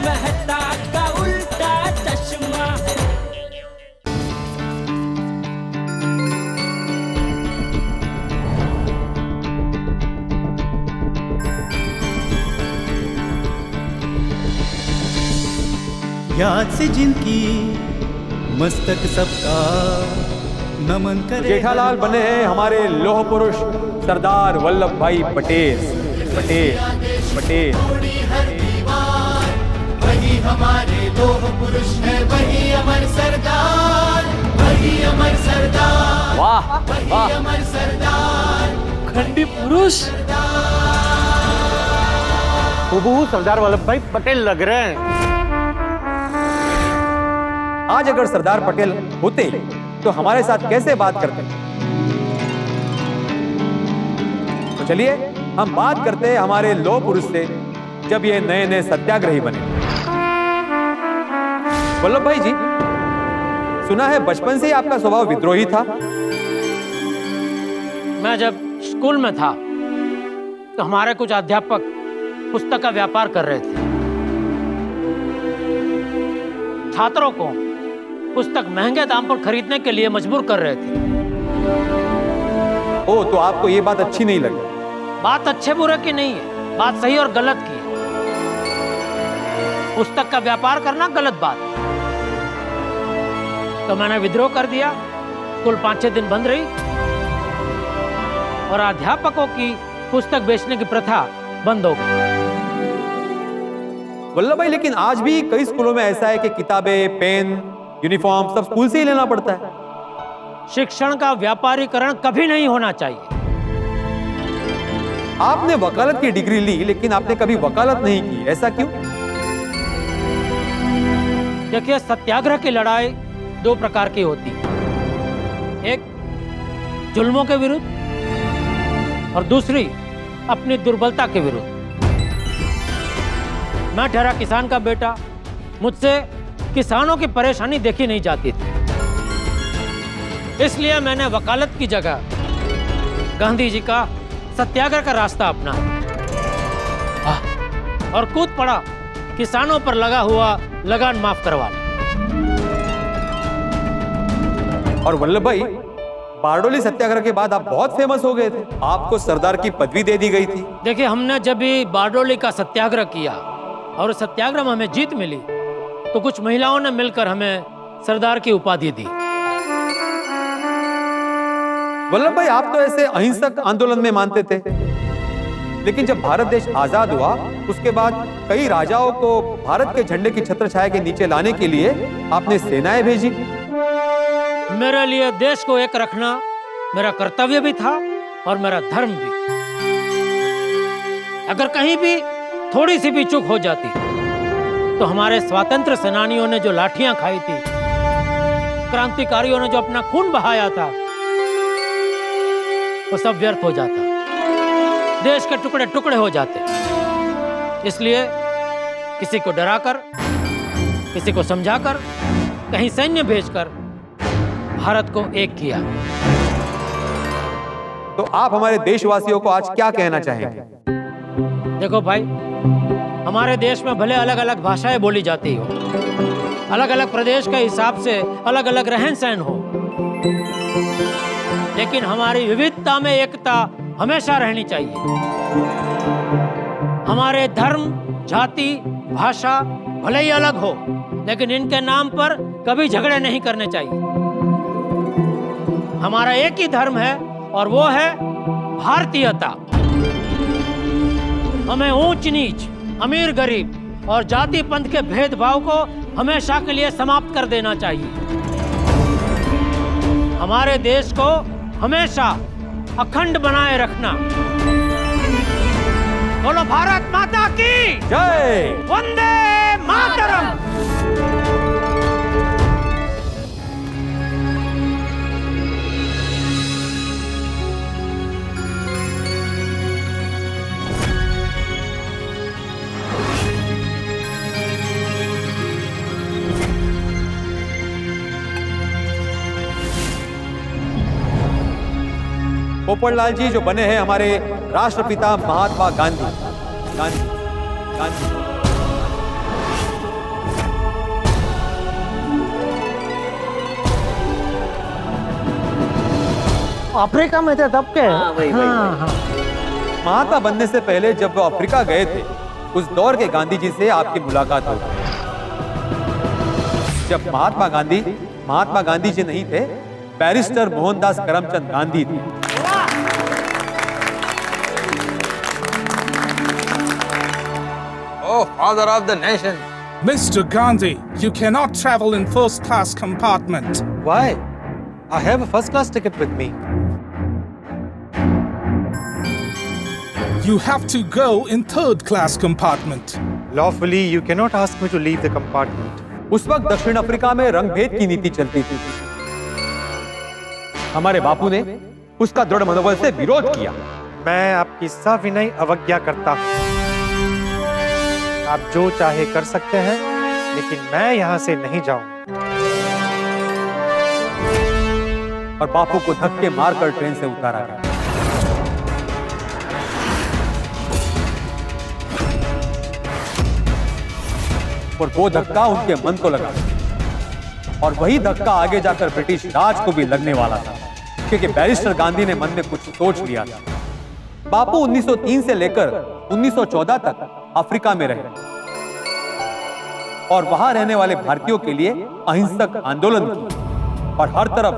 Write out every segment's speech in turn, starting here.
मेहता का उल्टा चश्मा। याद से जिनकी मस्तक सबका नमन करे। जेठालाल बने हैं हमारे लोह पुरुष सरदार वल्लभ भाई पटेल। पटेल वही हमारे लोह पुरुष है, वही अमर सरदार, वही अमर सरदार, वाह वही अमर सरदार, खंडी पुरुष हूबहू सरदार वल्लभ भाई पटेल लग रहे हैं। आज अगर सरदार पटेल होते तो हमारे साथ कैसे बात करते? तो चलिए हम बात करते हैं हमारे लोह पुरुष से जब ये नए नए सत्याग्रही बने। वल्लभ भाई जी, सुना है बचपन से ही आपका स्वभाव विद्रोही था। मैं जब स्कूल में था तो हमारे कुछ अध्यापक पुस्तक का व्यापार कर रहे थे। छात्रों को पुस्तक महंगे दाम पर खरीदने के लिए मजबूर कर रहे थे। ओ, तो आपको ये बात अच्छी नहीं लगी? बात अच्छे बुरे की नहीं है, बात सही और गलत की है। पुस्तक का व्यापार करना गलत बात है। तो मैंने विद्रोह कर दिया। स्कूल 5-6 दिन बंद रही और अध्यापकों की पुस्तक बेचने की प्रथा बंद हो गई। वल्लभ भाई, लेकिन आज भी कई स्कूलों में ऐसा है कि किताबें, पेन, यूनिफॉर्म सब स्कूल से ही लेना पड़ता है। शिक्षण का व्यापारीकरण कभी नहीं होना चाहिए। आपने वकालत की डिग्री ली लेकिन आपने कभी वकालत नहीं की, ऐसा क्यों? देखिए, सत्याग्रह की लड़ाई 2 प्रकार की होती है। एक जुल्मों के विरुद्ध और दूसरी अपनी दुर्बलता के विरुद्ध। मैं ठहरा किसान का बेटा, मुझसे किसानों की परेशानी देखी नहीं जाती थी, इसलिए मैंने वकालत की जगह गांधी जी का सत्याग्रह का रास्ता अपनाया और कूद पड़ा किसानों पर लगा हुआ लगान माफ करवाने। और वल्लभ भाई, बारडोली सत्याग्रह के बाद आप बहुत फेमस हो गए थे। आपको सरदार की पदवी दे दी गई थी। देखिए, हमने जब भी बारडोली का सत्याग्रह किया और उस सत्याग्रह में हमें जीत मिली तो कुछ महिलाओं ने मिलकर हमें सरदार की उपाधि दी। वल्लभ भाई, आप तो ऐसे अहिंसक आंदोलन में मानते थे, लेकिन जब भारत देश आजाद हुआ उसके बाद कई राजाओं को भारत के झंडे की छत्रछाया के नीचे लाने के लिए आपने सेनाएं भेजी। मेरे लिए देश को एक रखना मेरा कर्तव्य भी था और मेरा धर्म भी। अगर कहीं भी थोड़ी सी भी चूक हो जाती तो हमारे स्वतंत्र सेनानियों ने जो लाठियां खाई थी, क्रांतिकारियों ने जो अपना खून बहाया था, वो सब व्यर्थ हो जाता, देश के टुकड़े टुकड़े हो जाते। इसलिए किसी को डराकर, किसी को समझाकर, कहीं सैन्य भेजकर भारत को एक किया। तो आप हमारे देशवासियों को आज क्या कहना चाहेंगे? देखो भाई, हमारे देश में भले अलग अलग भाषाएं बोली जाती हो, अलग अलग प्रदेश के हिसाब से अलग अलग रहन सहन हो, लेकिन हमारी विविधता में एकता हमेशा रहनी चाहिए। हमारे धर्म, जाति, भाषा भले ही अलग हो, लेकिन इनके नाम पर कभी झगड़े नहीं करने चाहिए। हमारा एक ही धर्म है और वो है भारतीयता। हमें ऊंच नीच, अमीर गरीब और जाति पंथ के भेदभाव को हमेशा के लिए समाप्त कर देना चाहिए। हमारे देश को हमेशा अखंड बनाए रखना। बोलो भारत माता की जय। वंदे मातरम। पोपटलाल जी जो बने हैं हमारे राष्ट्रपिता महात्मा गांधी। गांधी गांधी अफ्रीका में थे तब के? हाँ। महात्मा बनने से पहले जब वो अफ्रीका गए थे, उस दौर के गांधी जी से आपकी मुलाकात हो गई। जब महात्मा गांधी जी नहीं थे, बैरिस्टर मोहनदास करमचंद गांधी थे। Oh, father of the nation. Mr. Gandhi, you cannot travel in first class compartment. Why? I have a first class ticket with me. You have to go in third class compartment. Lawfully, you cannot ask me to leave the compartment. उस वक्त दक्षिण Africa में रंगभेद की नीति चलती थी। हमारे बापू ने उसका दृढ़ मनोबल से विरोध किया। मैं आपकी सविनय अवज्ञा करता हूँ। आप जो चाहे कर सकते हैं, लेकिन मैं यहाँ से नहीं जाऊँ। और बापू को धक्के मारकर ट्रेन से उतारा गया। और वो धक्का उनके मन को लगा, और वही धक्का आगे जाकर ब्रिटिश राज को भी लगने वाला था, क्योंकि बैरिस्टर गांधी ने मन में कुछ सोच लिया था। बापू 1903 से लेकर 1914 तक अफ्रीका में रहे और वहां रहने वाले भारतीयों के लिए अहिंसक आंदोलन की, और हर तरफ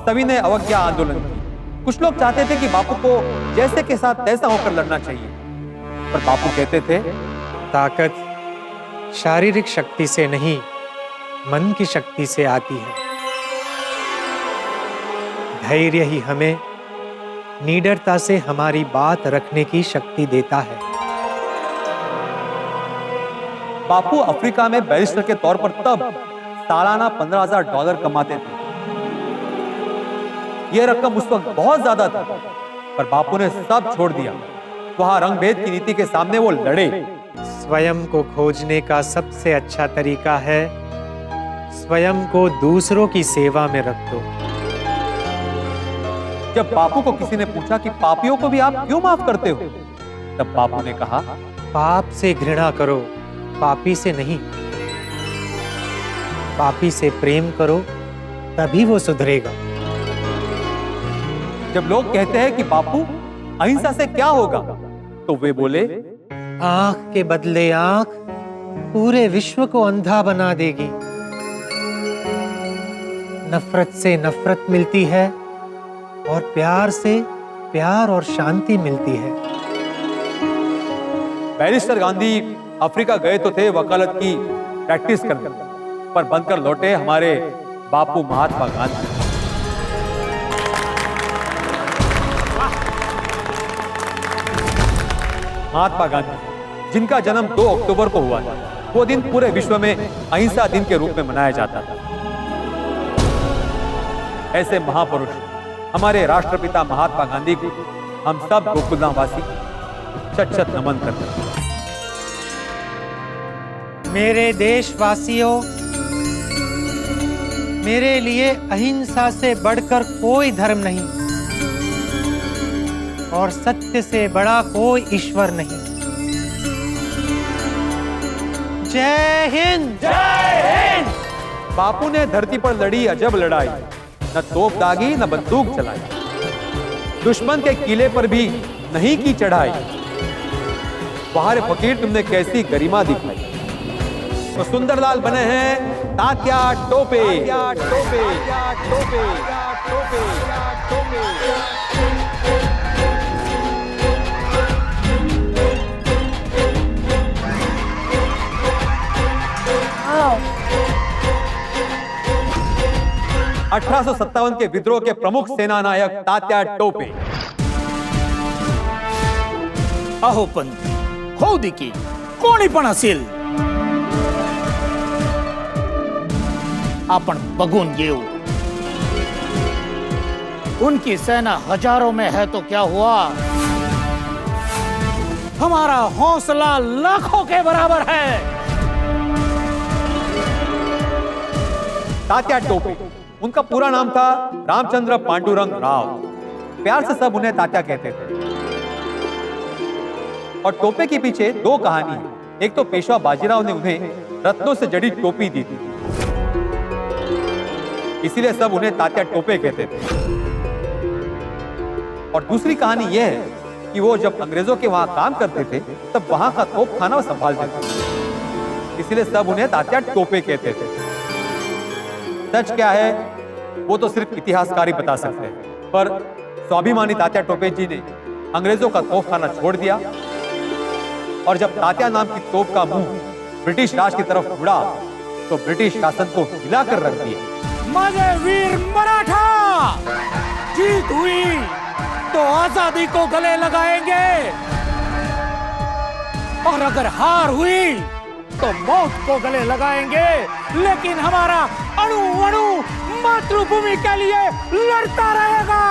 सविनय अवज्ञा आंदोलन की। कुछ लोग चाहते थे कि बापू को जैसे के साथ तैसा होकर लड़ना चाहिए, पर बापू कहते थे, ताकत शारीरिक शक्ति से नहीं, मन की शक्ति से आती है। धैर्य ही हमें निडरता से हमारी बात रखने की शक्ति देता है। बापू अफ्रीका में बैरिस्टर के तौर पर तब सालाना $15,000 कमाते थे। यह रकम उस वक्त बहुत ज्यादा था, पर बापू ने सब छोड़ दिया। वहां रंगभेद की नीति के सामने वो लड़े। स्वयं को खोजने का सबसे अच्छा तरीका है स्वयं को दूसरों की सेवा में रख दो। जब बापू को किसी ने पूछा कि पापियों को भी आप क्यों माफ करते हो, तब बापू ने कहा, पाप से घृणा करो, पापी से नहीं। पापी से प्रेम करो, तभी वो सुधरेगा। जब लोग कहते हैं कि बापू अहिंसा से क्या होगा, तो वे बोले, आंख के बदले आंख पूरे विश्व को अंधा बना देगी। नफरत से नफरत मिलती है और प्यार से प्यार और शांति मिलती है। बैरिस्टर गांधी अफ्रीका गए तो थे वकालत की प्रैक्टिस करने, पर बनकर लौटे हमारे बापू महात्मा गांधी। महात्मा गांधी जिनका जन्म 2 अक्टूबर को हुआ था, वो दिन पूरे विश्व में अहिंसा दिन के रूप में मनाया जाता था। ऐसे महापुरुष हमारे राष्ट्रपिता महात्मा गांधी को हम सब गोकुलधामवासी शत-शत नमन करते हैं। मेरे देशवासियों, मेरे लिए अहिंसा से बढ़कर कोई धर्म नहीं और सत्य से बड़ा कोई ईश्वर नहीं। जय हिंद। जय हिंद। बापू ने धरती पर लड़ी अजब लड़ाई, न तोप दागी न बंदूक चलाई, दुश्मन के किले पर भी नहीं की चढ़ाई। बाहर फकीर तुमने कैसी गरिमा दिखाई। तो सुंदरलाल बने हैं तात्या टोपे। टोपे, टोपे, टोपे, टोपे। आओ। 1857 के विद्रोह के प्रमुख सेना नायक तात्या टोपे। अहो पण होऊ दे की कोणी पण असेल, आपण बघून येऊ। उनकी सेना हजारों में है तो क्या हुआ, हमारा हौसला लाखों के बराबर है। तात्या टोपे, उनका पूरा नाम था रामचंद्र पांडुरंग राव। प्यार से सब उन्हें तात्या कहते थे। और टोपे के पीछे 2 कहानी है। एक तो पेशवा बाजीराव ने उन्हें रत्नों से जड़ी टोपी दी थी, इसीलिए सब उन्हें तात्या टोपे कहते थे। और दूसरी कहानी यह है कि वो जब अंग्रेजों के वहां काम करते थे तब वहां का तोप खाना संभालते थे, इसलिए सब उन्हें तात्या टोपे कहते थे। सच क्या है वो तो सिर्फ इतिहासकार ही बता सकते हैं, पर स्वाभिमानी तात्या टोपे जी ने अंग्रेजों का तोप खाना छोड़ दिया और जब तात्या नाम की तोप का मुंह ब्रिटिश राज की तरफ मुड़ा तो ब्रिटिश शासन को हिलाकर रख दिया। माने वीर मराठा, जीत हुई तो आजादी को गले लगाएंगे और अगर हार हुई तो मौत को गले लगाएंगे, लेकिन हमारा अणु अणु मातृभूमि के लिए लड़ता रहेगा।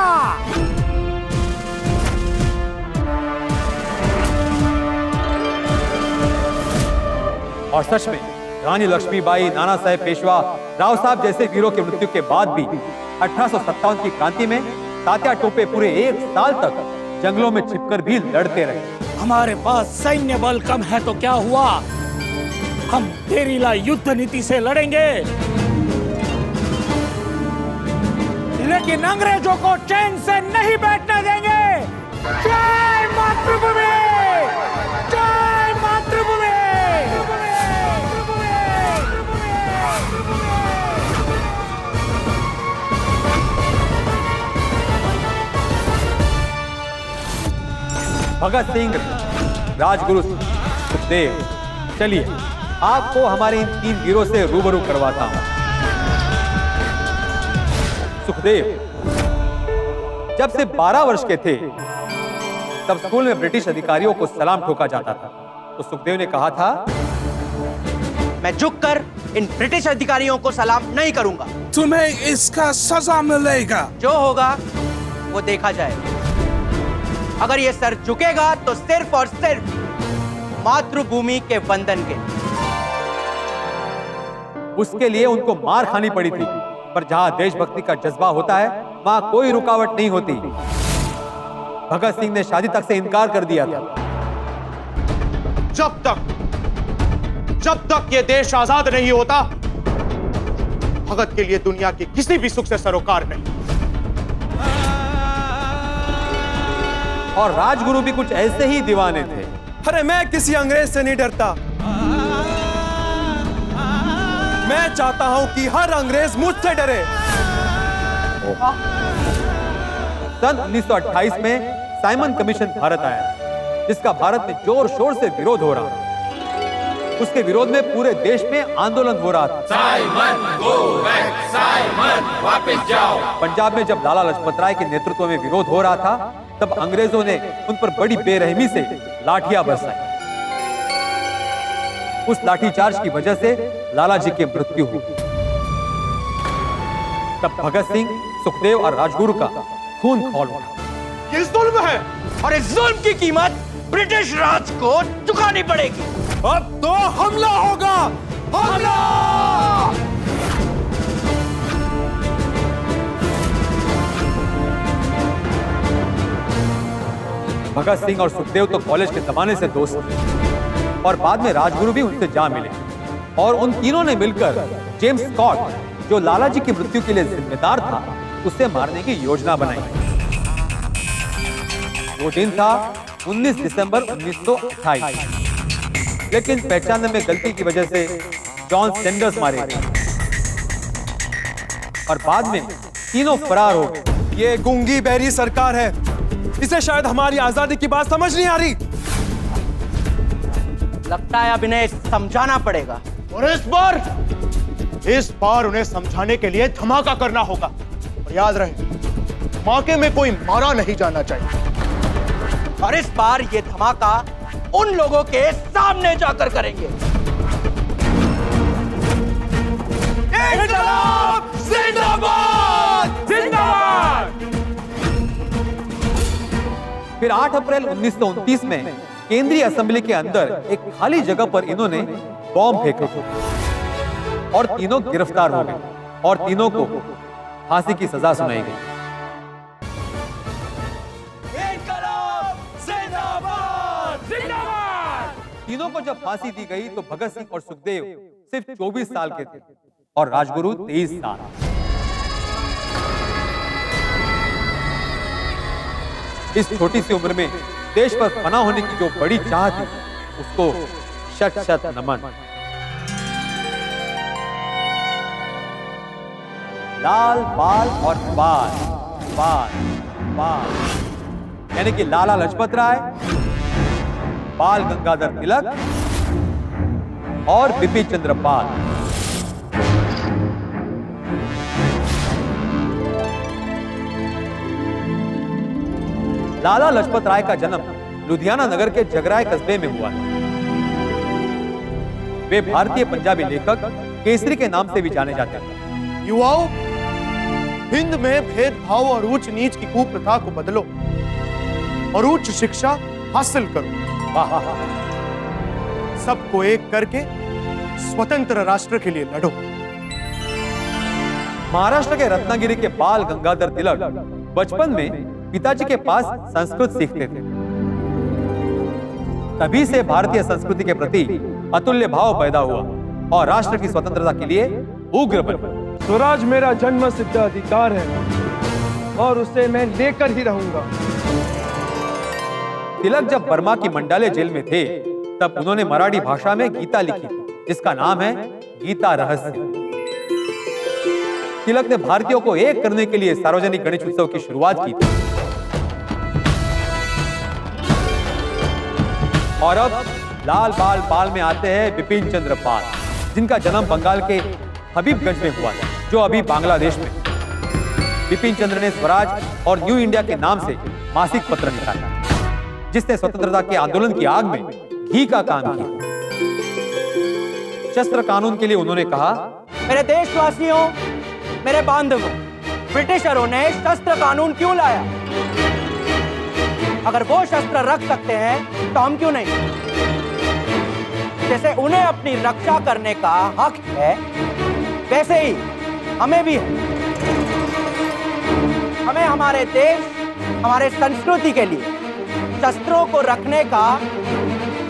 और सच में रानी लक्ष्मीबाई, नाना साहेब पेशवा, राव साहब जैसे वीरों की मृत्यु के बाद भी 1857 की क्रांति में तात्या टोपे पूरे 1 साल तक जंगलों में छिपकर भी लड़ते रहे। हमारे पास सैन्य बल कम है तो क्या हुआ, हम गेरिला युद्ध नीति से लड़ेंगे, लेकिन अंग्रेजों को चैन से नहीं बैठने देंगे। जय मातृभूमि, जय मातृभूमि। भगत सिंह, राजगुरु, सुखदेव, चलिए आपको हमारे इन 3 वीरों से रूबरू करवाता हूं। सुखदेव जब से 12 वर्ष के थे तब स्कूल में ब्रिटिश अधिकारियों को सलाम ठोका जाता था, तो सुखदेव ने कहा था, मैं झुककर इन ब्रिटिश अधिकारियों को सलाम नहीं करूंगा। तुम्हें इसका सजा मिलेगा। जो होगा वो देखा जाएगा। अगर ये सर झुकेगा तो सिर्फ और सिर्फ मातृभूमि के वंदन के। उसके लिए उनको मार खानी पड़ी थी, पर जहां देशभक्ति का जज्बा होता है वहां कोई रुकावट नहीं होती। भगत सिंह ने शादी तक से इनकार कर दिया था। जब तक ये देश आजाद नहीं होता, भगत के लिए दुनिया की किसी भी सुख से सरोकार नहीं। और राजगुरु भी कुछ ऐसे ही दीवाने थे। अरे मैं किसी अंग्रेज से नहीं डरता, मैं चाहता हूं कि हर अंग्रेज मुझसे डरे। सन 1928 में साइमन कमीशन भारत आया, जिसका भारत में जोर शोर से विरोध हो रहा था। उसके विरोध में पूरे देश में आंदोलन हो रहा था। साइमन गो बैक, साइमन वापस जाओ। पंजाब में जब लाला लाजपत राय के नेतृत्व में विरोध हो रहा था तब अंग्रेजों ने उन पर बड़ी बेरहमी से लाठियां बरसाई। उस लाठीचार्ज की वजह से लाला जी की मृत्यु हुई। तब भगत सिंह, सुखदेव और राजगुरु का खून खौल उठा। ये जुल्म है और इस जुल्म की कीमत ब्रिटिश राज को चुकानी पड़ेगी। अब तो हमला होगा, हमला! भगत सिंह और सुखदेव तो कॉलेज के जमाने से दोस्त थे और बाद में राजगुरु भी उनसे जा मिले और उन तीनों ने मिलकर जेम्स स्कॉट, जो लाला जी की मृत्यु के लिए जिम्मेदार था, उसे मारने की योजना बनाई। वो दिन था 19 दिसंबर 1928, लेकिन पहचानने में गलती की वजह से जॉन सैंडर्स मारे गए और बाद में तीनों फरार हो गए। ये गूंगी बहरी सरकार है, इसे शायद हमारी आजादी की बात समझ नहीं आ रही। लगता है अब इन्हें समझाना पड़ेगा। और इस बार उन्हें समझाने के लिए धमाका करना होगा। और याद रहे, धमाके में कोई मारा नहीं जाना चाहिए। और इस बार ये धमाका उन लोगों के सामने जाकर करेंगे। इंकलाब जिंदाबाद, जिंदाबाद। फिर 8 अप्रैल 1929 में केंद्रीय असेंबली के अंदर एक खाली जगह पर इन्होंने बॉम्ब फेंके और तीनों गिरफ्तार हो गए और तीनों को फांसी की सजा सुनाई गई। तीनों को जब फांसी दी गई तो भगत सिंह और सुखदेव सिर्फ 24 साल के थे और राजगुरु 23 साल। इस छोटी सी उम्र में देश पर फना होने की जो बड़ी चाह थी, उसको शत शत नमन। लाल बाल और बाल, बाल बाल, यानी कि लाला लाजपत राय, बाल गंगाधर तिलक और बिपिन चंद्र पाल। लाला लाजपत राय का जन्म लुधियाना नगर के जगराय कस्बे में हुआ है। वे भारतीय पंजाबी लेखक केसरी के नाम से भी जाने जाते हैं। युवाओं, हिंद में भेदभाव और ऊंच नीच की कुप्रथा को बदलो और उच्च शिक्षा हासिल करो। वाह वाह, सबको एक करके स्वतंत्र राष्ट्र के लिए लड़ो। महाराष्ट्र के रत्नागिरी के बाल गंगाधर तिलक बचपन में पिताजी के पास संस्कृत सीखते थे। तभी से भारतीय संस्कृति के प्रति अतुल्य भाव पैदा हुआ और राष्ट्र की स्वतंत्रता के लिए उग्र बने। स्वराज मेरा जन्म सिद्ध अधिकार है और उसे मैं लेकर ही रहूंगा। तिलक जब बर्मा की मंडाले जेल में थे, तब उन्होंने मराठी भाषा में गीता लिखी, जिसका नाम है गीता रहस्य। तिलक ने भारतीयों को एक करने के लिए सार्वजनिक गणेश उत्सव की शुरुआत की थी। और अब लाल बाल पाल में आते हैं बिपिन चंद्र पाल, जिनका जन्म बंगाल के हबीबगंज में हुआ था, जो अभी बांग्लादेश में। बिपिन चंद्र ने स्वराज और न्यू इंडिया के नाम से मासिक पत्र निकाला, जिसने स्वतंत्रता के आंदोलन की आग में घी का काम किया। शस्त्र कानून के लिए उन्होंने कहा, मेरे देशवासियों, मेरे बांधवों, ब्रिटिशरों ने शस्त्र कानून क्यों लाया? अगर वो शस्त्र रख सकते हैं तो हम क्यों नहीं? जैसे उन्हें अपनी रक्षा करने का हक है, वैसे ही हमें भी है। हमें हमारे देश, हमारे संस्कृति के लिए शस्त्रों को रखने का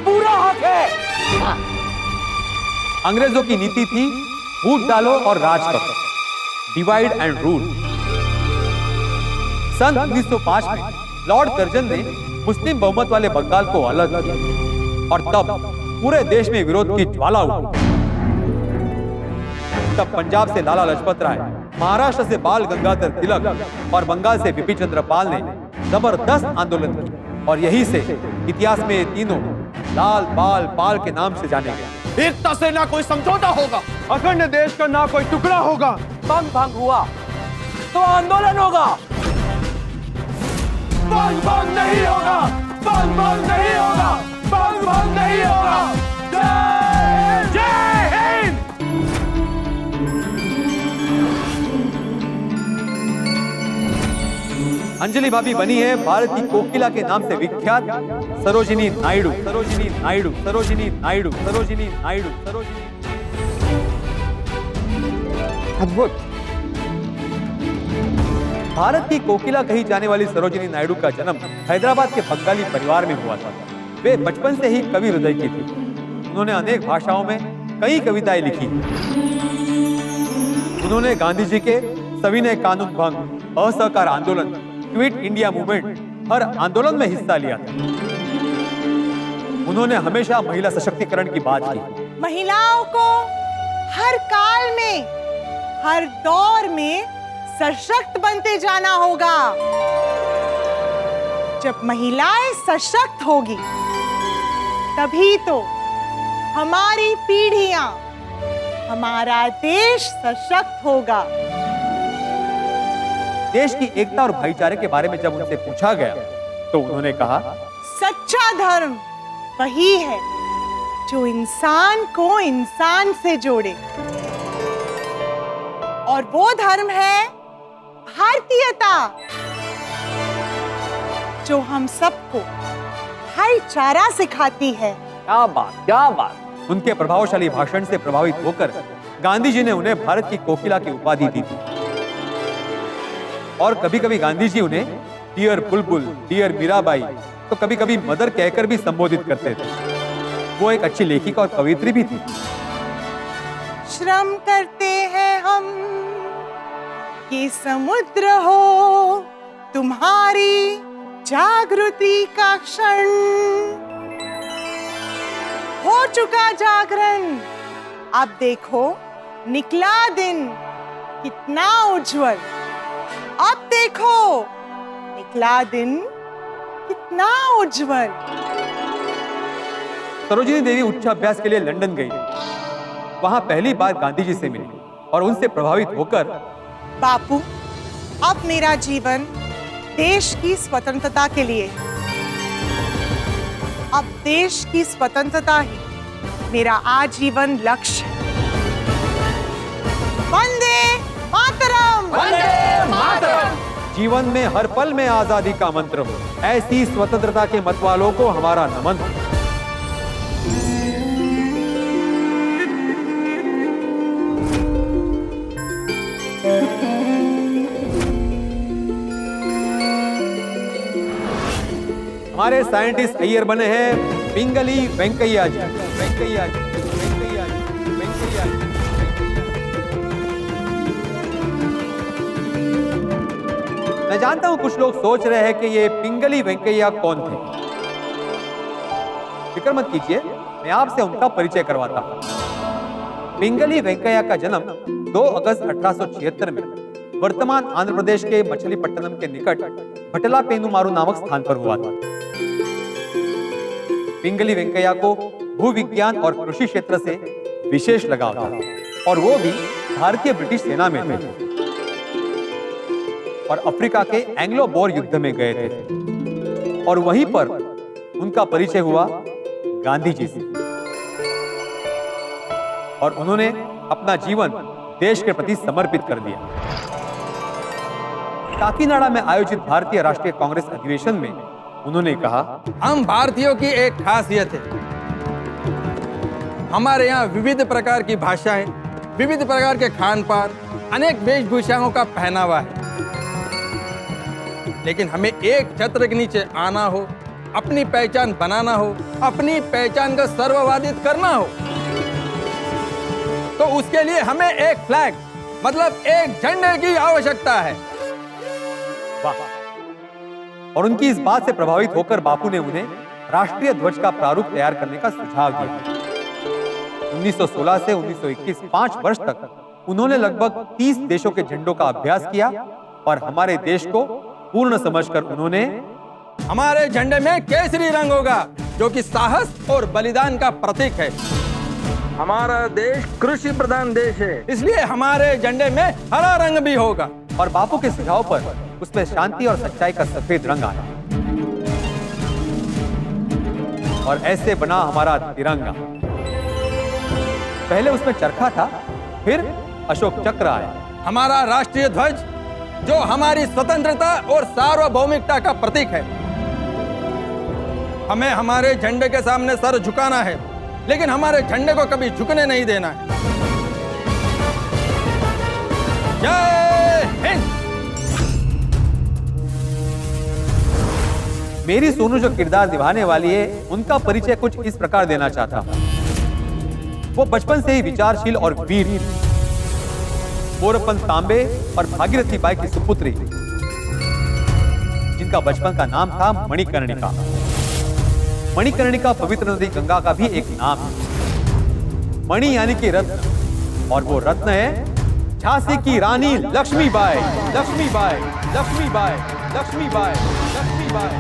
पूरा हक है। अंग्रेजों की नीति थी फूट डालो और राज करो, डिवाइड एंड रूल। सन 1905 में लॉर्ड कर्जन ने मुस्लिम बहुमत वाले बंगाल को अलग किया और तब पूरे देश में विरोध की ज्वाला उठी। तब पंजाब से लाला लाजपत राय, महाराष्ट्र से बाल गंगाधर तिलक और बंगाल से बिपिन चंद्र पाल ने जबरदस्त आंदोलन किया और यही से इतिहास में ये तीनों लाल बाल पाल के नाम से जाने गए। एकता से ना कोई समझौता होगा, अखंड देश का ना कोई टुकड़ा होगा। भंग भंग हुआ तो आंदोलन होगा। भंग भंग नहीं होगा, भंग भंग नहीं होगा, भंग भंग नहीं होगा। जय हिंद। अंजलि भाभी बनी है भारत की कोकिला के नाम से विख्यात सरोजिनी नायडू, सरोजिनी नायडू, सरोजिनी नायडू, सरोजिनी नायडू, सरोजिनी। अद्भुत। भारत की कोकिला कही जाने वाली सरोजिनी नायडू का जन्म हैदराबाद के बंगाली परिवार में हुआ था। वे बचपन से ही कवि हृदय की थी। उन्होंने अनेक भाषाओं में कई कविताएं लिखी। उन्होंने गांधी जी के सविनय कानून भंग, असहकार आंदोलन, क्विट इंडिया मूवमेंट हर आंदोलन में हिस्सा लिया था। उन्होंने हमेशा महिला सशक्तिकरण की बात की। महिलाओं को हर काल में, हर दौर में सशक्त बनते जाना होगा। जब महिलाएं सशक्त होगी, तभी तो हमारी पीढ़ियां, हमारा देश सशक्त होगा। देश की एकता और भाईचारे के बारे में जब उनसे पूछा गया, तो उन्होंने कहा, सच्चा धर्म वही है जो इंसान को इंसान से जोड़े, और वो धर्म है भारतीयता, जो हम सबको भाईचारा सिखाती है। क्या बात, क्या बात। उनके प्रभावशाली भाषण से प्रभावित होकर गांधी जी ने उन्हें भारत की कोकिला की उपाधि दी थी। और कभी कभी गांधी जी उन्हें डियर बुलबुल, डियर मीराबाई, तो कभी कभी मदर कहकर भी संबोधित करते थे। वो एक अच्छी लेखिका और कवियत्री भी थी। श्रम करते हैं हम कि समुद्र हो तुम्हारी जागृति का क्षण, हो चुका जागरण। अब देखो निकला दिन कितना उज्जवल। अब देखो निकला दिन कितना उज्जवल। सरोजिनी देवी उच्चाभ्यास के लिए लंदन गई। वहां पहली बार गांधी जी से मिली और उनसे प्रभावित होकर बापू, अब मेरा जीवन देश की स्वतंत्रता के लिए। अब देश की स्वतंत्रता ही मेरा आजीवन लक्ष्य है। वंदे मातरम! वंदे मातरम! जीवन में हर पल में आजादी का मंत्र हो, ऐसी स्वतंत्रता के मत वालों को हमारा नमन हो। हमारे साइंटिस्ट अय्यर बने हैं पिंगली वेंकैया जी। वेंकैया जी, वेंकैया जी, वेंकैया जी। मैं जानता हूं कुछ लोग सोच रहे हैं कि ये पिंगली वेंकैया कौन थे। फिक्र मत कीजिए, मैं आपसे उनका परिचय करवाता हूं। पिंगली वेंकैया का जन्म 2 अगस्त 1876 में वर्तमान आंध्र प्रदेश के मछलीपट्टनम के निकट भटला पेनुमारू नामक स्थान पर हुआ था। पिंगली वेंकैया को भूविज्ञान और कृषि क्षेत्र से विशेष लगाव था और वो भी भारतीय ब्रिटिश सेना में थे और अफ्रीका के एंग्लो बोर युद्ध में गए थे और वहीं पर उनका परिचय हुआ गांधी जी से और उन्होंने अपना जीवन देश के प्रति समर्पित कर दिया। काकीनाडा में आयोजित भारतीय राष्ट्रीय कांग्रेस अधिवेशन में उन्होंने कहा, हम भारतीयों की एक खासियत है, हमारे यहाँ विविध प्रकार की भाषाएं, विविध प्रकार के खान पान, अनेक वेशभूषाओं का पहनावा है, लेकिन हमें एक छत्र के नीचे आना हो, अपनी पहचान बनाना हो, अपनी पहचान को सर्ववादित करना हो, तो उसके लिए हमें एक फ्लैग मतलब एक झंडे की आवश्यकता है। वाह! और उनकी इस बात से प्रभावित होकर बापू ने उन्हें राष्ट्रीय ध्वज का प्रारूप तैयार करने का सुझाव दिया। 1916 से 1921 5 वर्ष तक उन्होंने लगभग 30 देशों के झंडों का अभ्यास किया और हमारे देश को पूर्ण समझकर उन्होंने हमारे झंडे में केसरी रंग होगा जो कि साहस और बलिदान का प्रतीक है। हमारा देश कृषि प्रधान देश है, इसलिए हमारे झंडे में हरा रंग भी होगा। और बापू के सुझाव पर उसमें शांति और सच्चाई का सफेद रंग आया और ऐसे बना हमारा तिरंगा। पहले उसमें चरखा था, फिर अशोक चक्र आया। हमारा राष्ट्रीय ध्वज जो हमारी स्वतंत्रता और सार्वभौमिकता का प्रतीक है। हमें हमारे झंडे के सामने सर झुकाना है, लेकिन हमारे झंडे को कभी झुकने नहीं देना है। जय हिंद। मेरी सोनू जो किरदार निभाने वाली है, उनका परिचय कुछ इस प्रकार देना चाहता हूं। वो बचपन से ही विचारशील और वीर, मोरपंत तांबे और भागीरथी बाई की सुपुत्री, जिनका बचपन का नाम था मणिकर्णिका। मणिकर्णिका पवित्र नदी गंगा का भी एक नाम है। मणि यानी कि रत्न, और वो रत्न है झांसी की रानी लक्ष्मीबाई। लक्ष्मीबाई, लक्ष्मीबाई, लक्ष्मीबाई, लक्ष्मीबाई।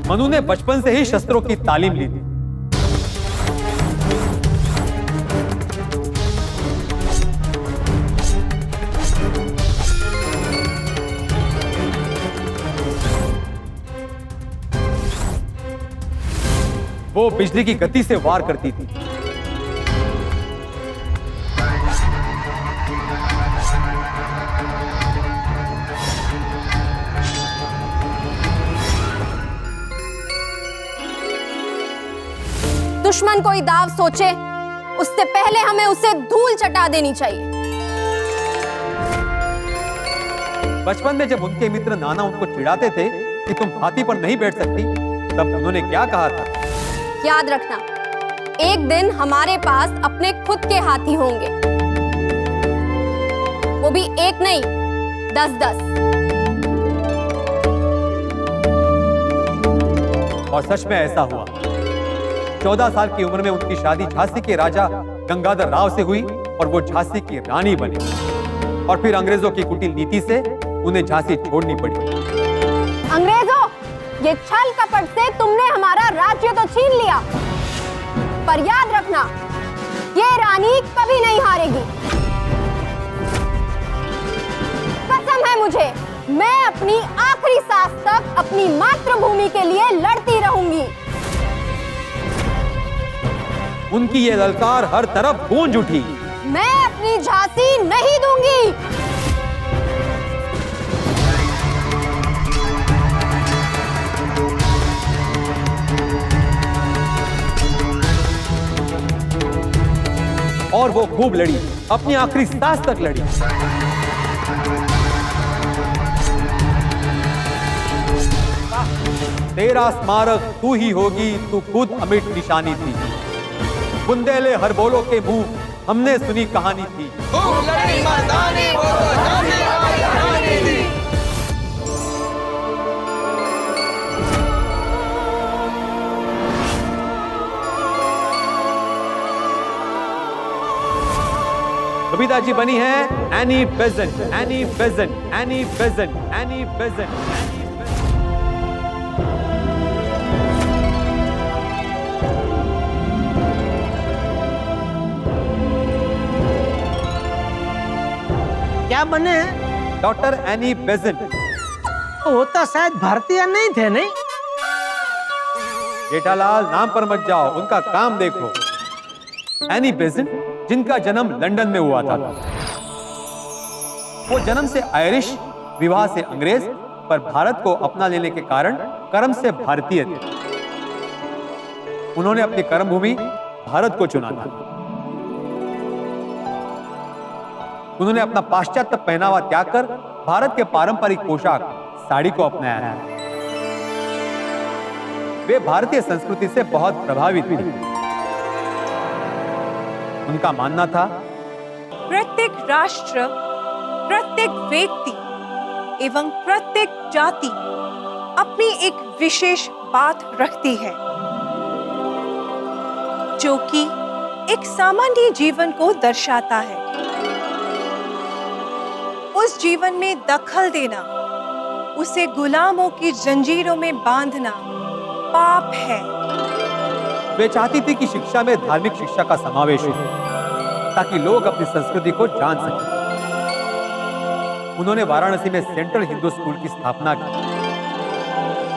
मनु ने बचपन से ही शस्त्रों की तालीम ली थी। वो बिजली की गति से वार करती थी। दुश्मन कोई दाव सोचे उससे पहले हमें उसे धूल चटा देनी चाहिए। बचपन में जब उनके मित्र नाना उनको चिढ़ाते थे कि तुम हाथी पर नहीं बैठ सकती, तब उन्होंने क्या कहा था? याद रखना, एक दिन हमारे पास अपने खुद के हाथी होंगे, वो भी एक नहीं 10-10। और सच में ऐसा हुआ। 14 साल की उम्र में उनकी शादी झांसी के राजा गंगाधर राव से हुई और वो झांसी की रानी बनी। और फिर अंग्रेजों की कुटिल नीति से उन्हें झांसी छोड़नी पड़ी। अंग्रेजों, ये छल कपट से तुमने हमारा राज्य तो छीन लिया, पर याद रखना, ये रानी कभी नहीं हारेगी। कसम है मुझे, मैं अपनी आखिरी सांस तक अपनी मातृभूमि के लिए लड़ती रहूंगी। उनकी ये ललकार हर तरफ गूंज उठी। मैं अपनी झांसी नहीं दूंगी। और वो खूब लड़ी, अपनी आखिरी सांस तक लड़ी। तेरा स्मारक तू ही होगी, तू खुद अमिट निशानी थी। बुंदेले हर बोलो के मुंह हमने सुनी कहानी थी। बबीता जी बनी है Annie Besant, Annie Besant, Annie Besant, Annie Besant. क्या बने हैं? Doctor Annie Besant. वो तो शायद भारतीय नहीं थे, नहीं? जेठालाल, नाम पर मत जाओ, उनका काम देखो। एनी बेजेंट, जिनका जन्म लंदन में हुआ था। वो जन्म से आयरिश, विवाह से अंग्रेज, पर भारत को अपना लेने के कारण कर्म से भारतीय थे। उन्होंने अपनी कर्मभूमि भारत को चुना था। उन्होंने अपना पाश्चात्य पहनावा त्याग कर भारत के पारंपरिक पोशाक साड़ी को अपनाया है। वे भारतीय संस्कृति से बहुत प्रभावित थे। उनका मानना था, प्रत्येक राष्ट्र, प्रत्येक व्यक्ति एवं प्रत्येक जाति अपनी एक विशेष बात रखती है, जो कि एक सामान्य जीवन को दर्शाता है। उस जीवन में दखल देना, उसे गुलामों की जंजीरों में बांधना पाप है। वे चाहती थी कि शिक्षा में धार्मिक शिक्षा का समावेश हो, ताकि लोग अपनी संस्कृति को जान सकें। उन्होंने वाराणसी में सेंट्रल हिंदू स्कूल की स्थापना की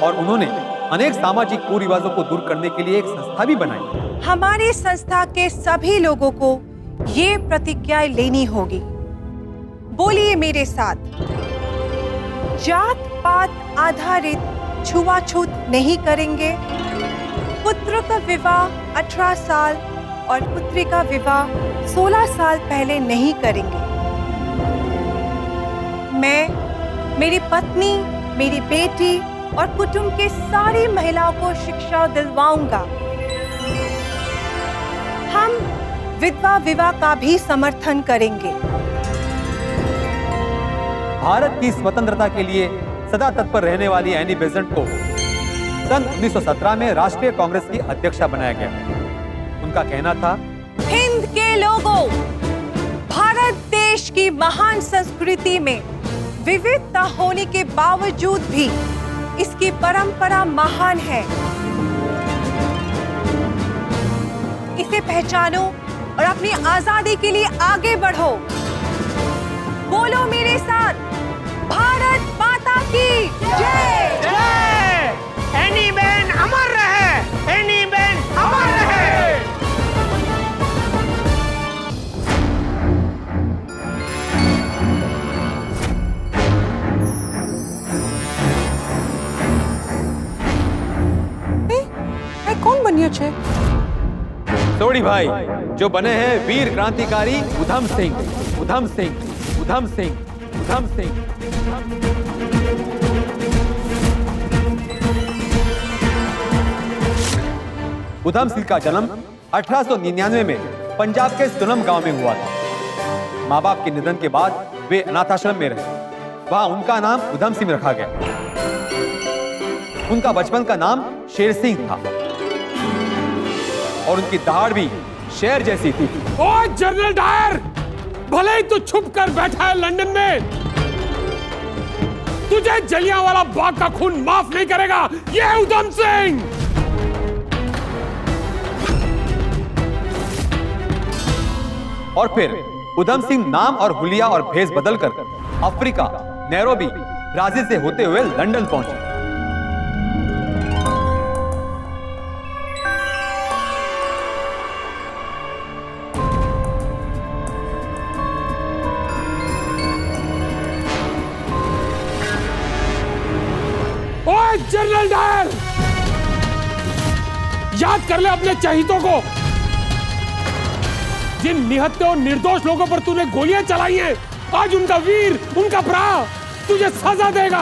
और उन्होंने अनेक सामाजिक कुरिवाजों को दूर करने के लिए एक संस्था भी बनाई। हमारी संस्था के सभी लोगों को ये प्रतिज्ञा लेनी होगी। बोलिए मेरे साथ, जात पात आधारित छुआछूत नहीं करेंगे। पुत्र का विवाह 18 साल और पुत्री का विवाह 16 साल पहले नहीं करेंगे। मैं, मेरी पत्नी, मेरी बेटी और कुटुंब के सारी महिलाओं को शिक्षा दिलवाऊंगा। हम विधवा विवाह का भी समर्थन करेंगे। भारत की स्वतंत्रता के लिए सदा तत्पर रहने वाली एनी बेजेंट को सन 1917 में राष्ट्रीय कांग्रेस की अध्यक्षा बनाया गया। उनका कहना था, हिंद के लोगों, भारत देश की महान संस्कृति में विविधता होने के बावजूद भी इसकी परंपरा महान है। इसे पहचानो और अपनी आजादी के लिए आगे बढ़ो। बोलो मेरे साथ, भारत माता की जय। जय। एनी बहन अमर रहे, एनी बहन अमर रहे। कौन बनियो छे? सोडी भाई, जो बने हैं वीर क्रांतिकारी उधम सिंह, उधम सिंह, उधम सिंह, उधम सिंह। उधम सिंह का जन्म 1899 में पंजाब के सुनम गांव में हुआ था। माँ बाप के निधन के बाद वे अनाथाश्रम में रहे। वहां उनका नाम उधम सिंह रखा गया। उनका बचपन का नाम शेर सिंह था और उनकी दहाड़ भी शेर जैसी थी। ओ जनरल डायर, भले ही तू छुप कर बैठा है लंदन में, तुझे जलियांवाला बाग का खून माफ नहीं करेगा। ये है उधम सिंह। और फिर उधम सिंह नाम और हुलिया और भेष बदलकर अफ्रीका, नैरोबी, ब्राजील से होते हुए लंदन पहुंचे। ओए जनरल डायर, याद कर ले अपने चहीतों को, जिन निहत्थे और निर्दोष लोगों पर तूने गोलियां चलाई हैं। आज उनका वीर, उनका भरा तुझे सजा देगा।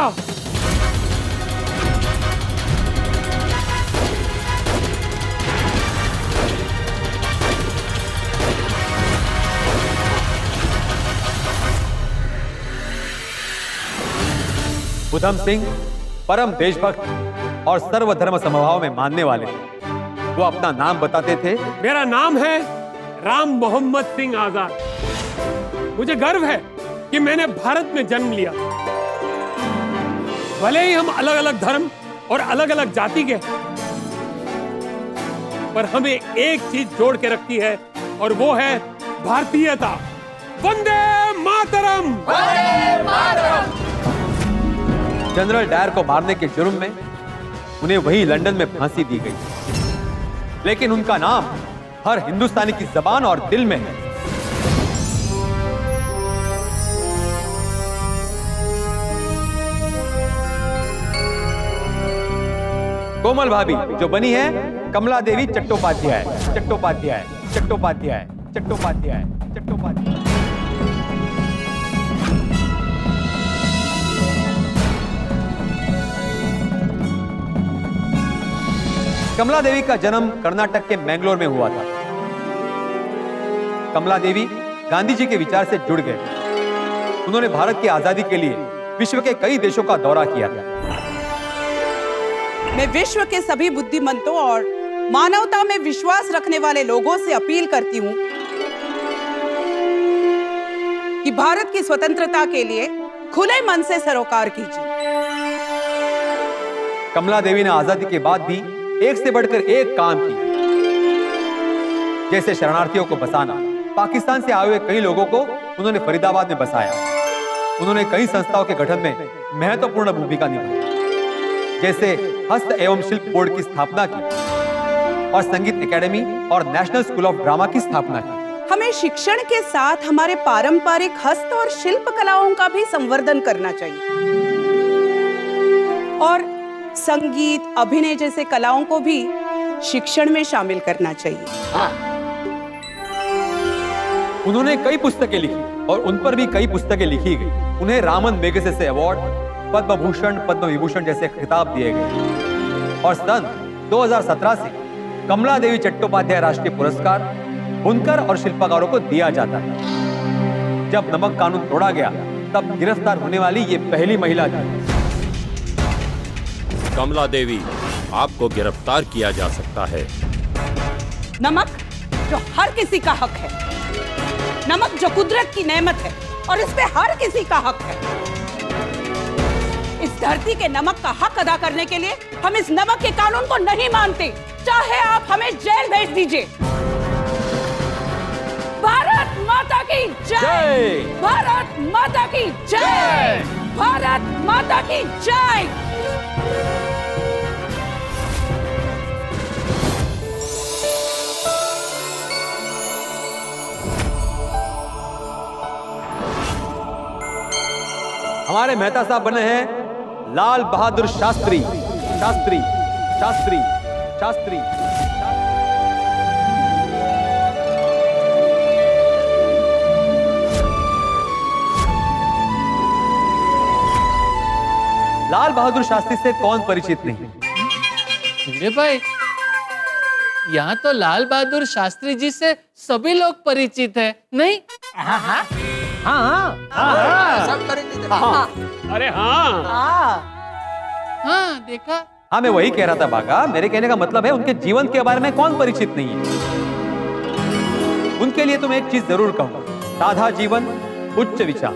उधम सिंह परम देशभक्त और सर्वधर्म समभाव में मानने वाले थे। वो अपना नाम बताते थे, मेरा नाम है राम मोहम्मद सिंह आजाद। मुझे गर्व है कि मैंने भारत में जन्म लिया। भले ही हम अलग अलग धर्म और अलग अलग जाति के, पर हमें एक चीज जोड़ के रखती है और वो है भारतीयता। वंदे मातरम! वंदे मातरम! जनरल डायर को मारने के जुर्म में उन्हें वही लंदन में फांसी दी गई, लेकिन उनका नाम हर हिंदुस्तानी की जबान और दिल में है। कोमल भाभी जो बनी है कमला देवी चट्टोपाध्याय, चट्टोपाध्याय, चट्टोपाध्याय, चट्टोपाध्याय, चट्टोपाध्याय। कमला देवी का जन्म कर्नाटक के मैंगलोर में हुआ था। कमला देवी गांधी जी के विचार से जुड़ गए। उन्होंने भारत की आजादी के लिए विश्व के कई देशों का दौरा किया था। मैं विश्व के सभी बुद्धिमंतों और मानवता में विश्वास रखने वाले लोगों से अपील करती हूं कि भारत की स्वतंत्रता के लिए खुले मन से सरोकार कीजिए। कमला देवी ने आजादी के बाद भी एक से बढ़कर एक काम की, जैसे शरणार्थियों को बसाना। पाकिस्तान से आए हुए कई लोगों को उन्होंने फरीदाबाद में बसाया। उन्होंने कई संस्थाओं के गठन में महत्वपूर्ण भूमिका निभाई, जैसे हस्त एवं शिल्प बोर्ड की स्थापना की और संगीत एकेडमी और नेशनल स्कूल ऑफ ड्रामा की स्थापना की। हमें शिक्षण के साथ हमारे पारंपरिक हस्त और शिल्प कलाओं का भी संवर्धन करना चाहिए और संगीत, अभिनय जैसे कलाओं को भी शिक्षण में शामिल करना चाहिए। उन्होंने कई पुस्तकें लिखी और उन पर भी कई पुस्तकें लिखी गई। उन्हें रामन मेगसेसे अवार्ड, पद्म भूषण, पद्म विभूषण जैसे खिताब दिए गए और सन 2017 से कमला देवी चट्टोपाध्याय राष्ट्रीय पुरस्कार बुनकर और शिल्पकारों को दिया जाता है। जब नमक कानून तोड़ा गया तब गिरफ्तार होने वाली ये पहली महिला थी। कमला देवी, आपको गिरफ्तार किया जा सकता है। नमक जो हर किसी का हक है, नमक जो कुदरत की नेमत है और इस पे हर किसी का हक है। इस धरती के नमक का हक अदा करने के लिए हम इस नमक के कानून को नहीं मानते, चाहे आप हमें जेल भेज दीजिए। भारत माता की जय! भारत माता की जय! भारत माता की जय! हमारे मेहता साहब बने हैं लाल बहादुर शास्त्री। शास्त्री, शास्त्री, शास्त्री। लाल बहादुर शास्त्री से कौन परिचित नहीं? भाई, यहाँ तो लाल बहादुर शास्त्री जी से सभी लोग परिचित हैं, नहीं? हाँ हाँ हाँ हाँ सब परिचित है। अरे हाँ हाँ देखा। हाँ मैं वही कह रहा था बागा, मेरे कहने का मतलब है उनके जीवन के बारे में कौन परिचित नहीं है। उनके लिए तो मैं एक चीज जरूर कहूँ, साधा जीवन उच्च विचार।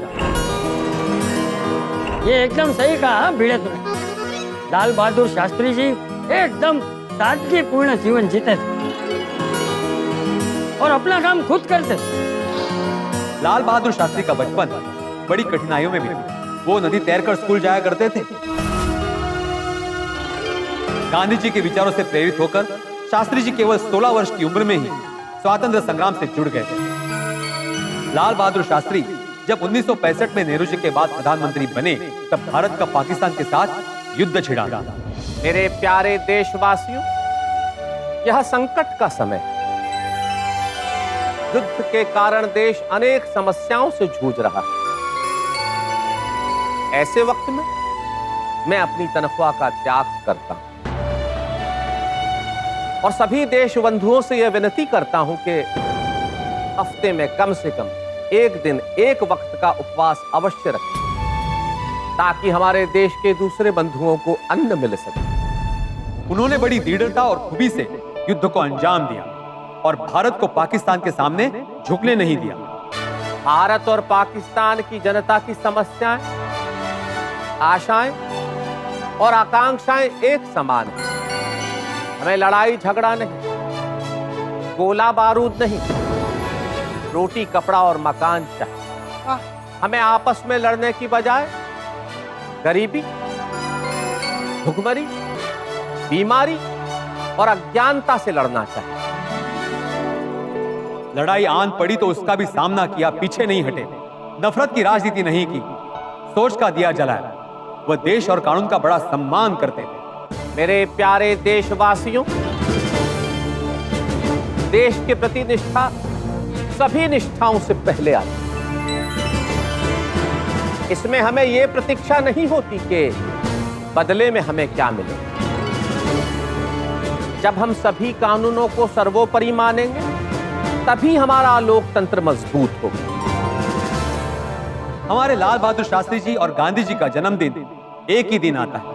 ये एकदम सही कहा भिड़े तुमने। लाल बहादुर शास्त्री जी एकदम सादगीपूर्ण जीवन जीते थे और अपना काम खुद करते थे। लाल बहादुर शास्त्री का बचपन बड़ी कठिनाइयों में बीता। वो नदी तैरकर स्कूल जाया करते थे। गांधी जी के विचारों से प्रेरित होकर शास्त्री जी केवल 16 वर्ष की उम्र में ही स्वातंत्र संग्राम से जुड़ गए थे। लाल बहादुर शास्त्री जब 1965 में नेहरू जी के बाद प्रधानमंत्री बने, तब भारत का पाकिस्तान के साथ युद्ध छिड़ा। मेरे प्यारे देशवासियों, यह संकट का समय है। युद्ध के कारण देश अनेक समस्याओं से जूझ रहा है। ऐसे वक्त में मैं अपनी तनख्वाह का त्याग करता हूं और सभी देश बंधुओं से यह विनती करता हूं कि हफ्ते में कम से कम एक दिन एक वक्त का उपवास अवश्य रखें, ताकि हमारे देश के दूसरे बंधुओं को अन्न मिल सके। उन्होंने बड़ी दृढ़ता और खूबी से युद्ध को अंजाम दिया और भारत को पाकिस्तान के सामने झुकने नहीं दिया। भारत और पाकिस्तान की जनता की समस्याएं, आशाएं और आकांक्षाएं एक समान हैं। हमें लड़ाई झगड़ा नहीं, गोला बारूद नहीं, रोटी कपड़ा और मकान चाहिए। हमें आपस में लड़ने की बजाय गरीबी, भुखमरी, बीमारी और अज्ञानता से लड़ना चाहिए। लड़ाई आन पड़ी तो उसका भी सामना किया, पीछे नहीं हटे। नफरत की राजनीति नहीं की, सोच का दिया जलाया। वह देश और कानून का बड़ा सम्मान करते थे। मेरे प्यारे देशवासियों, देश के प्रति निष्ठा सभी निष्ठाओं से पहले आती। इसमें हमें यह प्रतीक्षा नहीं होती कि बदले में हमें क्या मिले। जब हम सभी कानूनों को सर्वोपरि मानेंगे, तभी हमारा लोकतंत्र मजबूत होगा। हमारे लाल बहादुर शास्त्री जी और गांधी जी का जन्मदिन एक ही दिन आता है,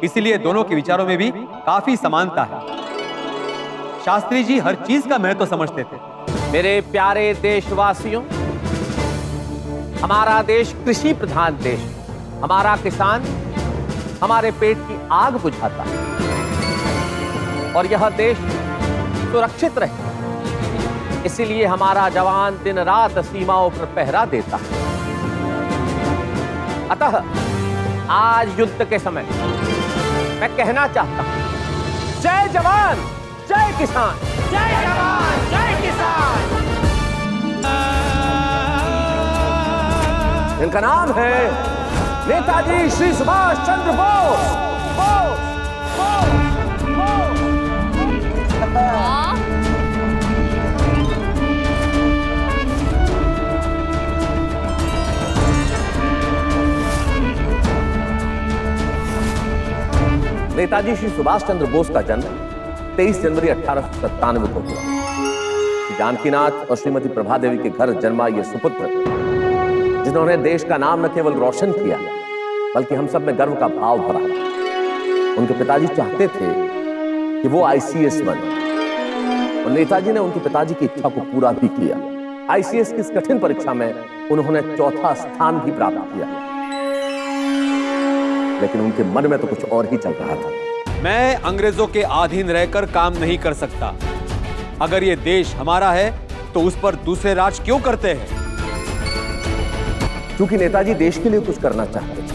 इसीलिए दोनों के विचारों में भी काफी समानता है। शास्त्री जी हर चीज का महत्व समझते थे। मेरे प्यारे देशवासियों, हमारा देश कृषि प्रधान देश। हमारा किसान हमारे पेट की आग बुझाता है और यह देश सुरक्षित रहे, इसीलिए हमारा जवान दिन रात सीमाओं पर पहरा देता है। अतः आज युद्ध के समय मैं कहना चाहता हूं, जय जवान जय किसान, जय जवान जय किसान। इनका नाम है नेताजी श्री सुभाष चंद्र बोस। नेताजी श्री सुभाष चंद्र बोस का जन्म 23 जनवरी 1897 को हुआ। जानकीनाथ और श्रीमती प्रभा देवी के घर जन्मा यह सुपुत्र, जिन्होंने देश का नाम न केवल रोशन किया, बल्कि हम सब में गर्व का भाव भरा। उनके पिताजी चाहते थे कि वो ICS बने और नेताजी ने उनके पिताजी की इच्छा को पूरा भी किया। ICS की इस कठिन परीक्षा में उन्होंने चौथा स्थान भी प्राप्त किया, लेकिन उनके मन में तो कुछ और ही चल रहा था। मैं अंग्रेजों के अधीन रहकर काम नहीं कर सकता। अगर ये देश हमारा है तो उस पर दूसरे राज क्यों करते हैं? क्योंकि नेताजी देश के लिए कुछ करना चाहते थे,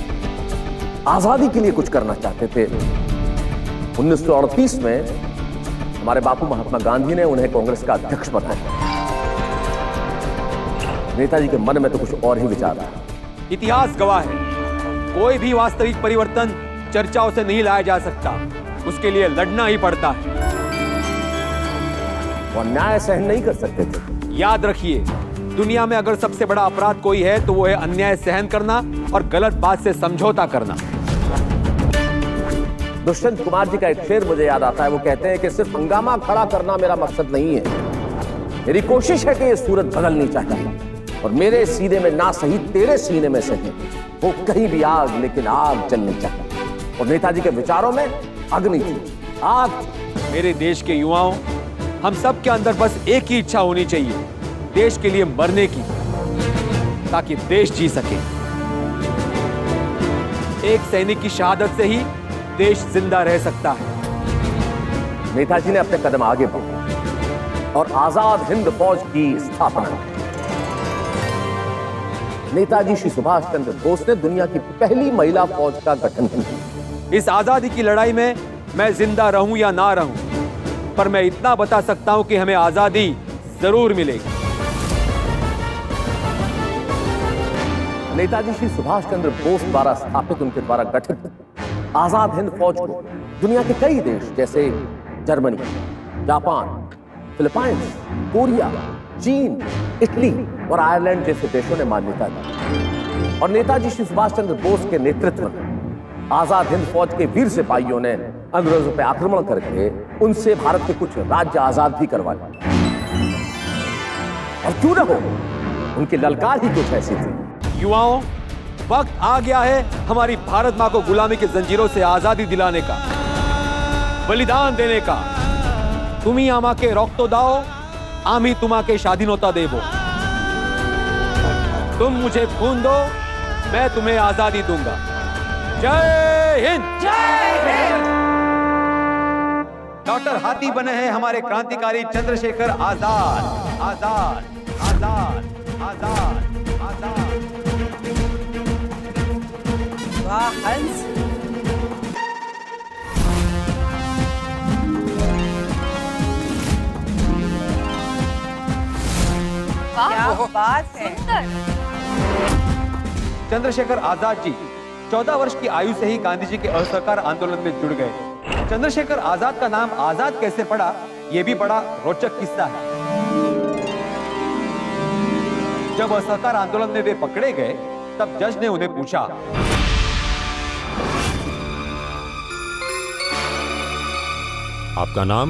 आजादी के लिए कुछ करना चाहते थे। 1938 में हमारे बापू महात्मा गांधी ने उन्हें कांग्रेस का अध्यक्ष बनाया। नेताजी के मन में तो कुछ और ही विचार था। इतिहास गवाह है, कोई भी वास्तविक परिवर्तन चर्चाओं से नहीं लाया जा सकता, उसके लिए लड़ना ही पड़ता है। वो अन्याय सहन नहीं कर सकते थे। याद रखिए, दुनिया में अगर सबसे बड़ा अपराध कोई है तो वो है अन्याय सहन करना और गलत बात से समझौता करना। दुष्यंत कुमार जी का एक शेर मुझे याद आता है। वो कहते हैं कि सिर्फ हंगामा खड़ा करना मेरा मकसद नहीं है, मेरी कोशिश है कि ये सूरत बदलनी चाहिए और मेरे सीने में ना सही तेरे सीने में सही वो कहीं भी आग, लेकिन आग जलनी चाहिए। और नेताजी के विचारों में अग्नि थी, आग। मेरे देश के युवाओं, हम सब के अंदर बस एक ही इच्छा होनी चाहिए, देश के लिए मरने की, ताकि देश जी सके। एक सैनिक की शहादत से ही देश जिंदा रह सकता है। नेताजी ने अपने कदम आगे बढ़ाए और आजाद हिंद फौज की स्थापना की। नेताजी श्री सुभाष चंद्र बोस ने दुनिया की पहली महिला फौज का गठन किया। इस आजादी की लड़ाई में मैं जिंदा रहूं या ना रहूं, पर मैं इतना बता सकता हूं कि हमें आजादी जरूर मिलेगी। नेताजी श्री सुभाष चंद्र बोस द्वारा स्थापित, उनके द्वारा गठित आजाद हिंद फौज को दुनिया के कई देश जैसे जर्मनी, जापान, फिलीपाइंस, कोरिया, चीन, इटली और आयरलैंड जैसे देशों ने मान्यता दी। और नेताजी श्री सुभाष चंद्र बोस के नेतृत्व में आजाद हिंद फौज के वीर सिपाहियों ने अंग्रेजों पर आक्रमण करके उनसे भारत के कुछ राज्य आजाद भी करवाए। और क्यों न हो, उनकी ललकार ही कुछ ऐसी थी। युवाओं, वक्त आ गया है हमारी भारत मां को गुलामी की जंजीरों से आजादी दिलाने का, बलिदान देने का। तुम्ही आमाके रक्त दाओ, आम्ही तुम्हाके स्वाधीनता देवो। तुम मुझे खून दो, मैं तुम्हें आजादी दूंगा। जय हिंद। जय हिंद। डॉक्टर हाथी बने हैं हमारे क्रांतिकारी चंद्रशेखर आजाद। आजाद, आजाद, आजाद, आजाद। वाह हंस, क्या बात है। चंद्रशेखर आजाद जी 14 वर्ष की आयु से ही गांधी जी के असहकार आंदोलन में जुड़ गए। चंद्रशेखर आजाद का नाम आजाद कैसे पड़ा, यह भी बड़ा रोचक किस्सा है। जब असहकार आंदोलन में वे पकड़े गए, तब जज ने उन्हें पूछा, आपका नाम?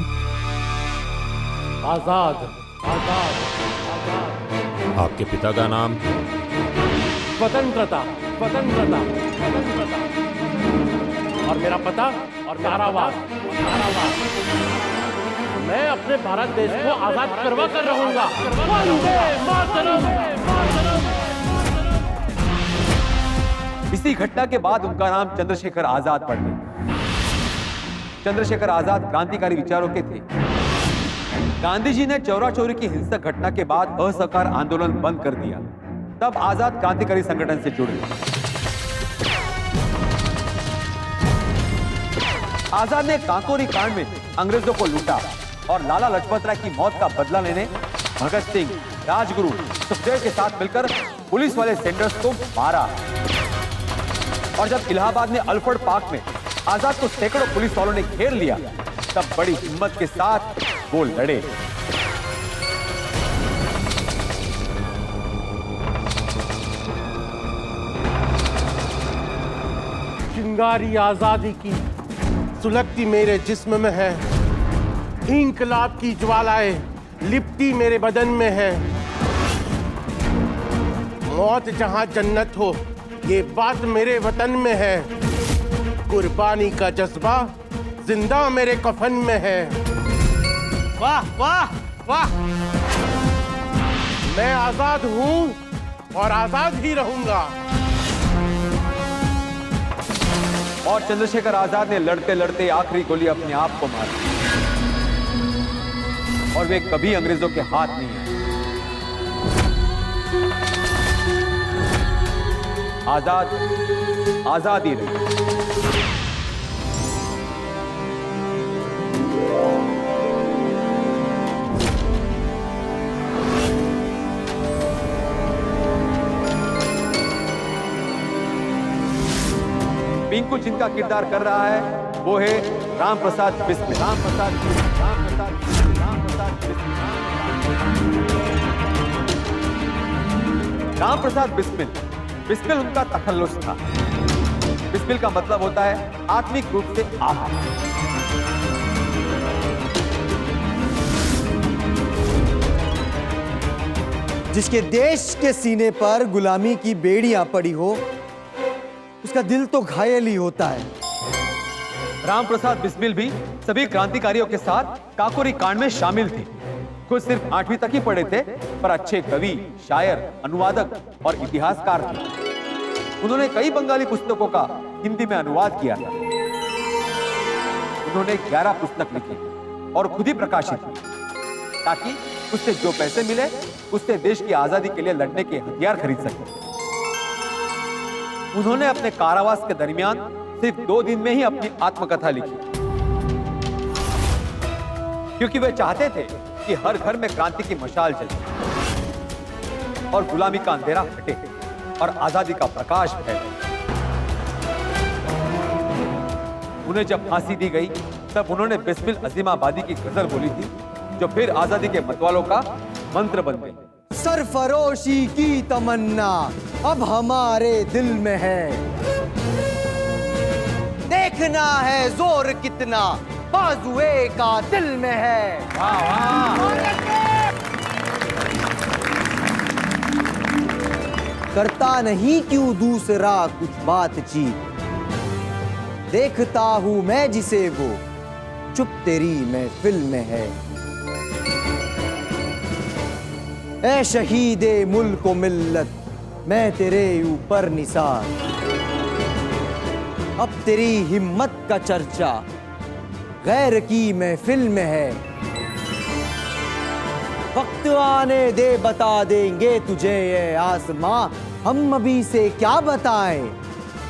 आजाद। आजाद। आपके पिता का नाम? स्वतंत्रता। स्वतंत्रता। स्वतंत्रता। और मेरा पता और कारावास। कारावास। मैं अपने भारत देश को आजाद करवा कर रहूंगा। वंदे मातरम। इसी घटना के बाद उनका नाम चंद्रशेखर आजाद पड़ गया। चंद्रशेखर आजाद क्रांतिकारी विचारों के थे। गांधी जी ने चौरा चौरी की हिंसक घटना के बाद असहकार आंदोलन बंद कर दिया। तब आजाद क्रांतिकारी संगठन से जुड़ गए। आजाद ने काकोरी कांड में अंग्रेजों को लूटा और लाला लाजपत राय की मौत का बदला लेने भगत सिंह, राजगुरु, सुखदेव के साथ मिलकर पुलिस वाले सेंडर्स को मारा। और जब इलाहाबाद में अल्फर्ड पार्क में आजाद को सैकड़ों पुलिस वालों ने घेर लिया, तब बड़ी हिम्मत के साथ वो लड़े। चिंगारी आजादी की सुलगती मेरे जिस्म में है, इंकलाब की ज्वालाएं लिपटी मेरे बदन में है। मौत जहां जन्नत हो, ये बात मेरे वतन में है। कुर्बानी का जज्बा जिंदा मेरे कफन में है। वाह वाह वाह, मैं आजाद हूं और आजाद ही रहूंगा। और चंद्रशेखर आजाद ने लड़ते लड़ते आखिरी गोली अपने आप को मारी और वे कभी अंग्रेजों के हाथ नहीं आए। आजाद आजाद ही रहे। पिंकू जिनका किरदार कर रहा है वो है राम प्रसाद बिस्मिल। राम प्रसाद बिस्मिल। राम प्रसाद बिस्मिल। राम प्रसाद बिस्मिल। राम प्रसाद बिस्मिल। बिस्मिल उनका तखल्लुस था। बिस्मिल का मतलब होता है आत्मिक रूप से आप। जिसके देश के सीने पर गुलामी की बेड़ियां पड़ी हो, उसका दिल तो घायल ही होता है। राम प्रसाद बिस्मिल भी सभी क्रांतिकारियों के साथ काकोरी कांड में शामिल थे। खुद सिर्फ 8वीं तक ही पढ़े थे, पर अच्छे कवि, शायर, अनुवादक और इतिहासकार थे। उन्होंने कई बंगाली पुस्तकों का हिंदी में अनुवाद किया था। उन्होंने 11 पुस्तक लिखी और खुद ही प्रकाशित की, ताकि उससे जो पैसे मिले उससे देश की आजादी के लिए लड़ने के हथियार खरीद सके। उन्होंने अपने कारावास के दरमियान सिर्फ 2 दिन में ही अपनी आत्मकथा लिखी, क्योंकि वे चाहते थे कि हर घर में क्रांति की मशाल जले और गुलामी का अंधेरा हटे और आजादी का प्रकाश फैले। उन्हें जब फांसी दी गई तब उन्होंने बिस्मिल अजीमाबादी की गजल बोली थी, जो फिर आजादी के मतवालों का मंत्र बन गई। सरफरोशी की तमन्ना अब हमारे दिल में है, देखना है जोर कितना बाजुए का दिल में है। वाह वाह। करता नहीं क्यों दूसरा कुछ बातचीत, देखता हूं मैं जिसे वो चुप तेरी महफिल में है। ऐ शहीदे मुल्क व मिल्लत मैं तेरे ऊपर निसार, अब तेरी हिम्मत का चर्चा गैर की महफिल में है। वक्त आने दे बता देंगे तुझे ये आसमां, हम अभी से क्या बताएं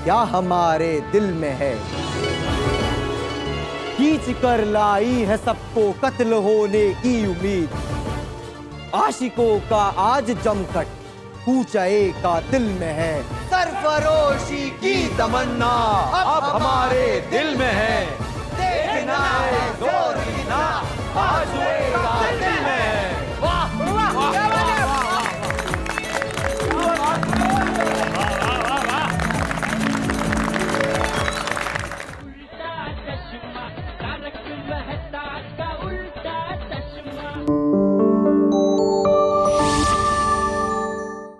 क्या हमारे दिल में है। खींच कर लाई है सबको कत्ल होने की उम्मीद, आशिकों का आज जमघट ऊंचाई का दिल में है। सरफरोशी की तमन्ना अब हमारे दिल में है।